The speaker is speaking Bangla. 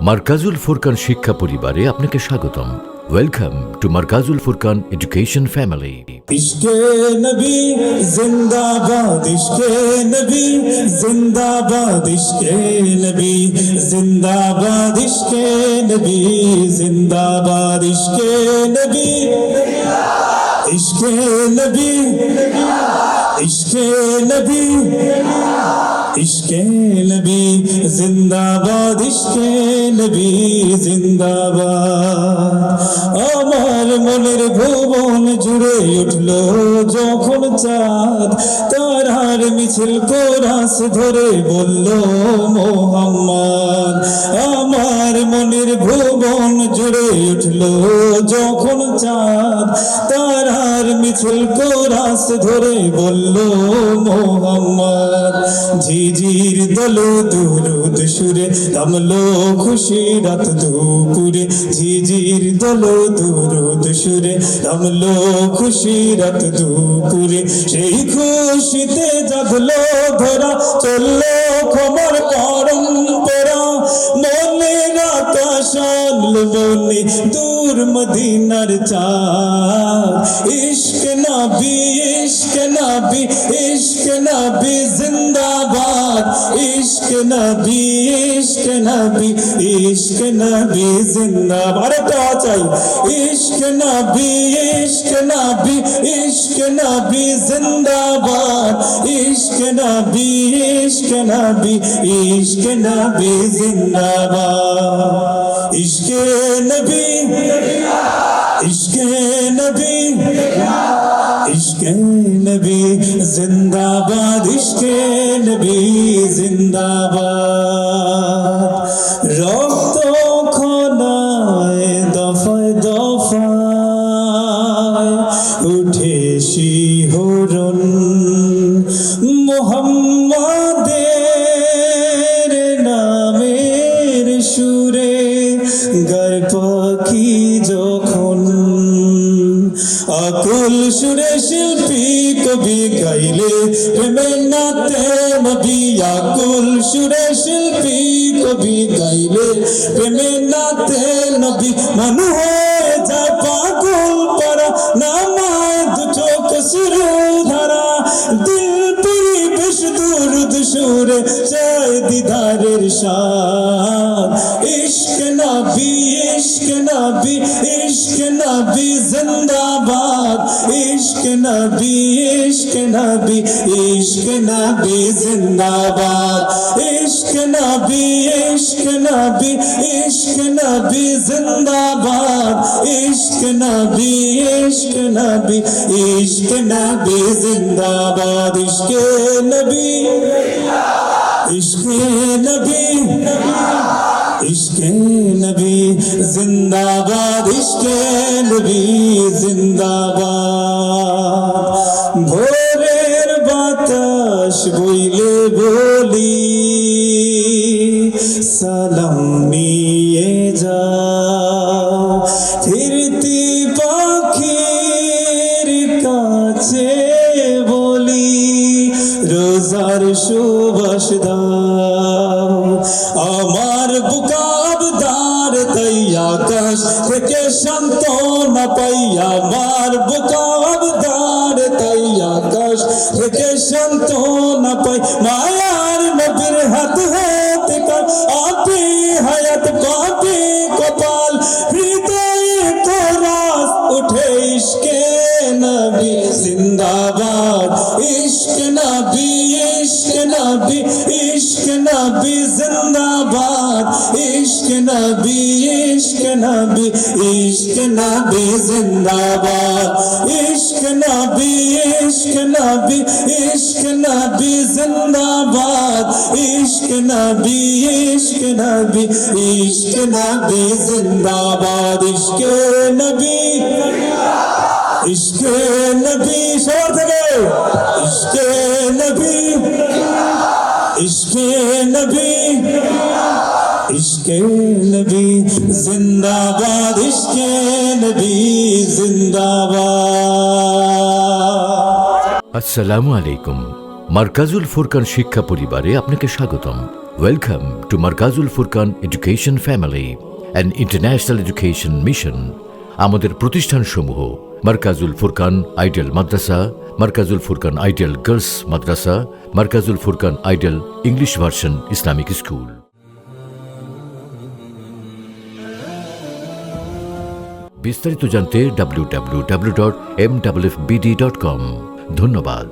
মারকাজুল ফুরকান শিক্ষা পরিবারে আপনাকে স্বাগতম। Welcome to Markazul Furqan education family. ইশকে নবী জিন্দাবাদ, ইশকে নবী জিন্দাবাদ, ইশকে নবী জিন্দাবাদ, ইশকে নবী জিন্দাবাদ, ইশকে নবী, ইশকে নবী, ইশকে নবী, ইশকে নবী জিন্দাবাদ, ইশকে নবী জিন্দাবাদ। আমার মনের ভুবন জুড়ে উঠল যখন চাঁদ, তারার মিছিল কোরাস ধরে বলল মোহাম্মদ। আমার মনের ভুবন জুড়ে উঠল যখন চাঁদ, তারার মিছিল কোরাস ধরে বলল মোহাম্মদ। ঝিঝির দলে দুরুদ সুরে নামলো খুশি রাত দুপুরে, ঝিঝির দলে দুরুদ সুরে নামলো খুশি রাত দুপুরে। সেই খুশিতে জাগলো ধরা, চললো খবর পরম্পরা, মনের আকাশ আনলো বনে দূর মদিনার চাঁদ। ইশক নবী, ইশক নবী, ইশক নবী জিন্দাবাদ, ইশক নবী, ইশক নবী, ইশক নবী জিন্দাবাদ। আরেকটা চাই, ইশক নবী, ইশক নবী, ইশক নবী জিন্দাবাদ, ইশক নবী, ইশক নবী, ইশক নবী জিন্দাবাদ। ইশকে নবী, ইশকে নবী, ইশকে নবী জিন্দাবাদ, ইশকে নবী জিন্দাবাদ। রক্ত খোলায় দফায় দফায় উঠে শিহরণ, মুহাম্মাদের নামের সুরে গায় পাখি যখন। আকুল সুরে শিল্পী কবি গাইলে প্রেমে নাতে নবী, আকুল সুরে শিল্পী কবি গাইলে প্রেমে নাতে নবী। মন হয়ে যায় পাগল পারা, নামায় দু চোখ শুরু ধারা, দিল পরিবেশ দুরুদ সুরে চায় দিদারের শান। ইশক নবী, ইশক নবী, ইশক নবী জিন্দাবাদ, ইশক নবী, ইশক নবী, ইশক নবী জিন্দাবাদ, ইশক নবী, ইশক নবী, ইশক নবী জিন্দাবাদ, ইশক নবী, ইশক নবী, ইশক নবী জিন্দাবাদ, ইশকে নবী, ইশকে নবী, ইশকে নবী জিন্দাবাদ, ইশকে নবী জিন্দাবাদ। ভোরের বাতাস বইলে বলি সালাম নিয়ে যাও, ফিরতি পাখির কাছে বলি রোজার সুবাস দাও। আমার বুকাবদার তাই আকাশ থেকে সান্ত্বনা পাই, আমার বুকাবদার তাই আকাশ থেকে সান্ত্বনা পাই। মায়ার নবীর হাত হাতে কাল আপে হায়াত পাপে কপাল, হৃদয়ে কোরাস উঠে ইশকে নবী জিন্দাবাদ, ইশক নবী, ইশক নবী, ইশক নবী জিন্দাবাদ, ইশক নবী, ইশক নবী, ইশক নবী জিন্দাবাদ, ইশক নবী, ইশক নবী, ইশক নবী জিন্দাবাদ, ইশক নবী, ইশক নবী, ইশক নবী জিন্দাবাদ, ইশকে নবী, ইশকে নবী সবার থেকে ইশকে নবী, ইশকে নবী, ইশকে নবী জিন্দাবাদ, ইশকে নবী জিন্দাবাদ। আসসালামু আলাইকুম। মারকাজুল ফুরকান শিক্ষা পরিবারে আপনাকে স্বাগতম। Welcome to Markazul Furqan education family, an international education mission. আমাদের প্রতিষ্ঠানসমূহ: Markazul Furqan ideal Madrasa, Markazul Furqan ideal girls Madrasa, Markazul Furqan ideal English version Islamic school. বিস্তারিত জানতে www.mwfbd.com। ধন্যবাদ।